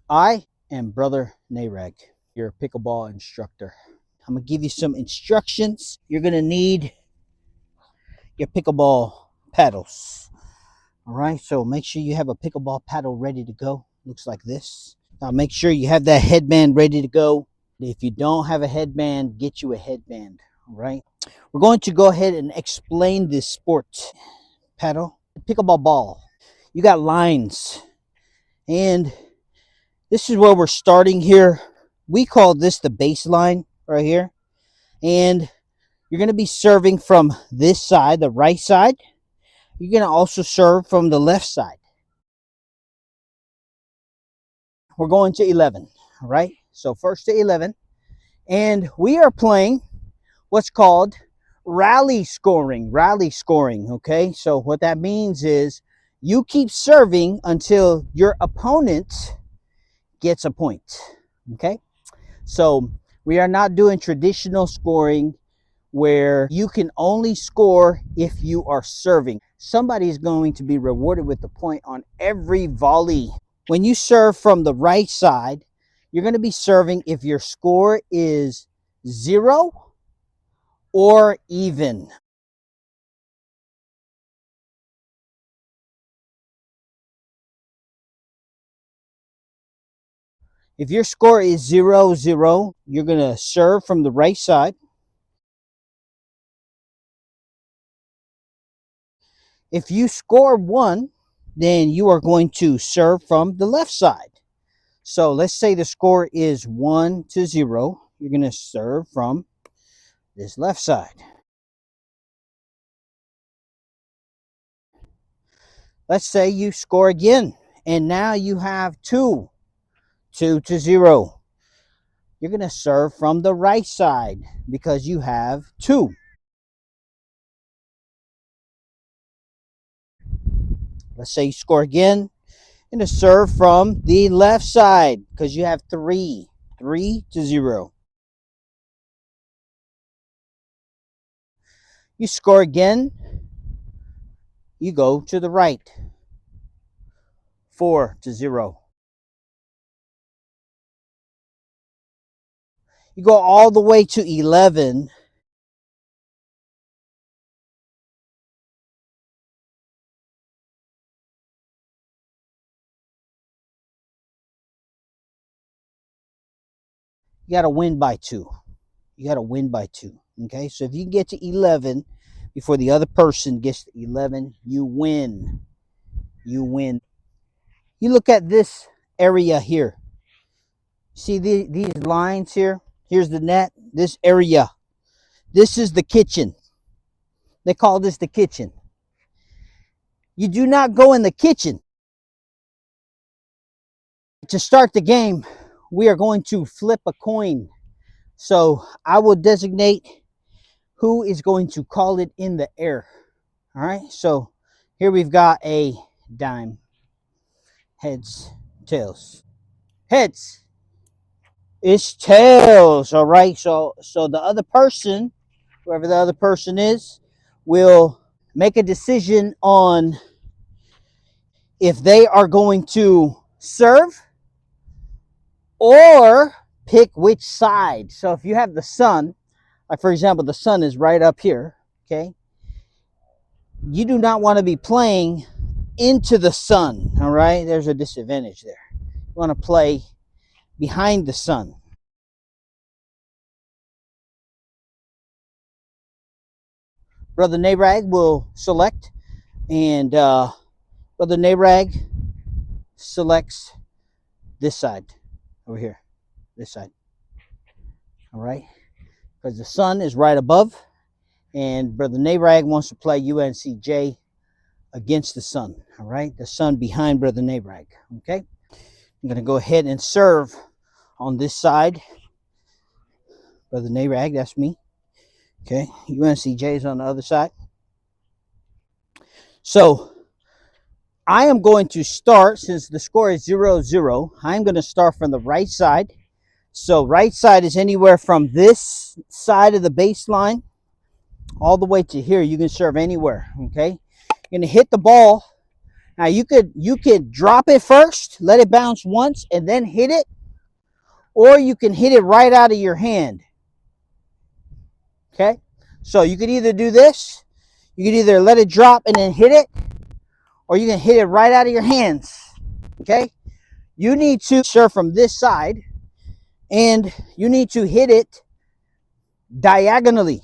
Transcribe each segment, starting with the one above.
I am Brother Narag, your pickleball instructor. I'm going to give you some instructions. You're going to need your pickleball paddles. All right, so make sure you have a pickleball paddle ready to go. Looks like this. Now make sure you have that headband ready to go. If you don't have a headband, get you a headband. All right. We're going to go ahead and explain this sport. Paddle, pickleball ball. You got lines, and this is where we're starting here. We call this the baseline right here. And you're going to be serving from this side, the right side. You're going to also serve from the left side. We're going to 11, all right? So first to 11. And we are playing what's called rally scoring. Rally scoring, okay? So what that means is you keep serving until your opponent gets a point, okay? So we are not doing traditional scoring where you can only score if you are serving. Somebody is going to be rewarded with the point on every volley. When you serve from the right side, you're going to be serving if your score is 0 or even. If your score is 0-0, you're going to serve from the right side. If you score 1, then you are going to serve from the left side. So let's say the score is 1-0. You're going to serve from this left side. Let's say you score again, and now you have 2-0. You're going to serve from the right side because you have 2. Let's say you score again, and to serve from the left side because you have 3-0. You score again, you go to the right, 4-0. You go all the way to 11. You got to win by 2. You got to win by 2. Okay, so if you can get to 11 before the other person gets to 11, you win. You win. You look at this area here. See these lines here? Here's the net. This area. This is the kitchen. They call this the kitchen. You do not go in the kitchen. To start the game, we are going to flip a coin. So I will designate who is going to call it in the air. All right, so here we've got a dime. Heads, tails. Heads. It's tails. All right, so the other person, whoever the other person is, will make a decision on if they are going to serve or pick which side. So if you have the sun, like for example, the sun is right up here, okay? You do not want to be playing into the sun, all right? There's a disadvantage there. You want to play behind the sun. Brother Narag will select, and Brother Narag selects this side over here, this side, all right? Because the sun is right above, and Brother Narag wants to play UNCJ against the sun, all right? The sun behind Brother Narag, okay? I'm going to go ahead and serve on this side. Brother Narag, that's me. Okay, UNCJ is on the other side. So I am going to start, since the score is 0-0, I'm going to start from the right side. So right side is anywhere from this side of the baseline all the way to here. You can serve anywhere, okay? You're going to hit the ball Now you could drop it first, let it bounce once, and then hit it, or you can hit it right out of your hand. Okay, so you could either do this, you could either let it drop and then hit it, or you can hit it right out of your hands. Okay, you need to serve from this side, and you need to hit it diagonally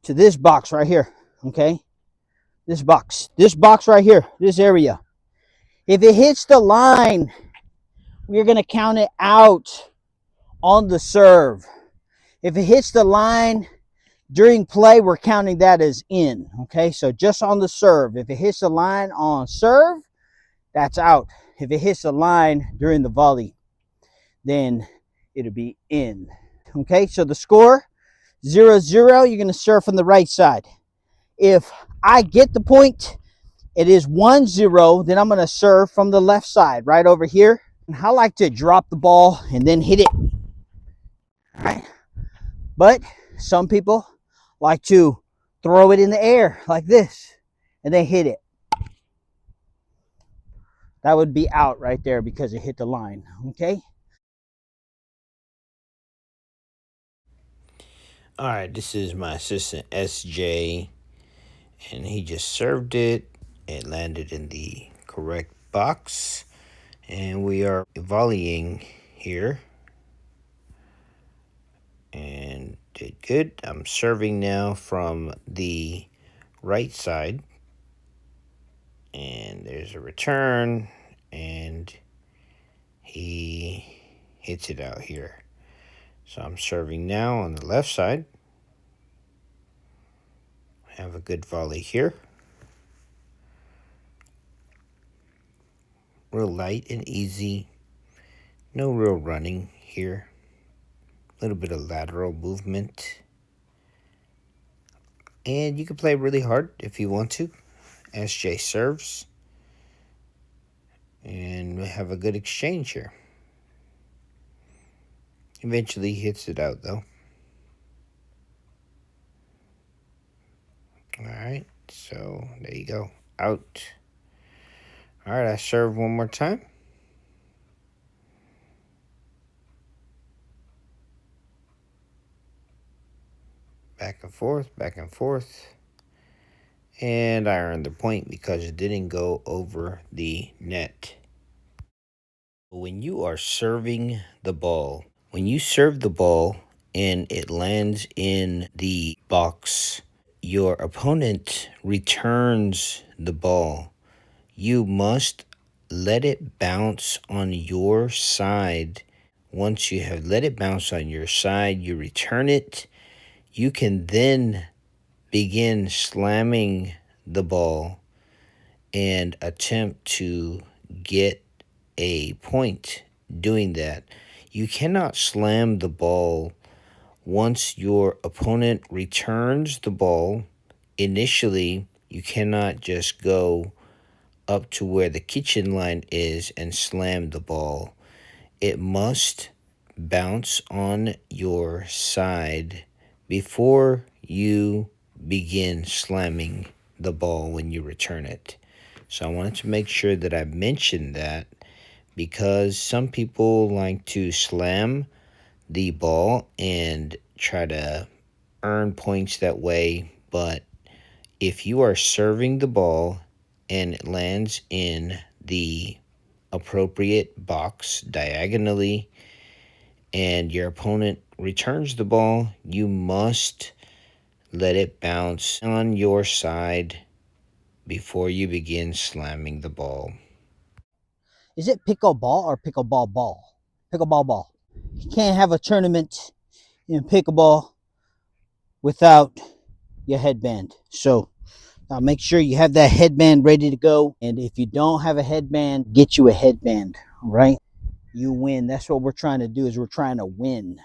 to this box right here. Okay, this box right here, this area. If it hits the line, we're going to count it out on the serve. If it hits the line during play, we're counting that as in. Okay, so just on the serve. If it hits the line on serve, that's out. If it hits the line during the volley, then it'll be in. Okay, so the score 0-0. You're going to serve from the right side. If I get the point, it is 1-0, then I'm going to serve from the left side right over here. I like to drop the ball and then hit it. All right, but some people like to throw it in the air like this and then hit it. That would be out right there because it hit the line. Okay. All right, this is my assistant SJ, and he just served it. It landed in the correct box, and we are volleying here, and did good. I'm serving now from the right side, and there's a return, and he hits it out here. So I'm serving now on the left side. Have a good volley here. Real light and easy. No real running here. A little bit of lateral movement. And you can play really hard if you want to. SJ serves. And we have a good exchange here. Eventually hits it out though. Alright, so there you go. Out. Alright, I serve one more time. Back and forth, back and forth. And I earned the point because it didn't go over the net. When you are serving the ball, when you serve the ball and it lands in the box, your opponent returns the ball. You must let it bounce on your side. Once you have let it bounce on your side, you return it. You can then begin slamming the ball and attempt to get a point doing that. You cannot slam the ball once your opponent returns the ball. Initially, you cannot just go up to where the kitchen line is and slam the ball. It must bounce on your side before you begin slamming the ball when you return it. So I wanted to make sure that I mentioned that because some people like to slam the ball and try to earn points that way. But if you are serving the ball and it lands in the appropriate box diagonally and your opponent returns the ball, you must let it bounce on your side before you begin slamming the ball. Is it pickleball or pickleball ball? Pickleball ball. You can't have a tournament in pickleball without your headband. So make sure you have that headband ready to go. And if you don't have a headband, get you a headband, right? You win. That's what we're trying to do, is we're trying to win.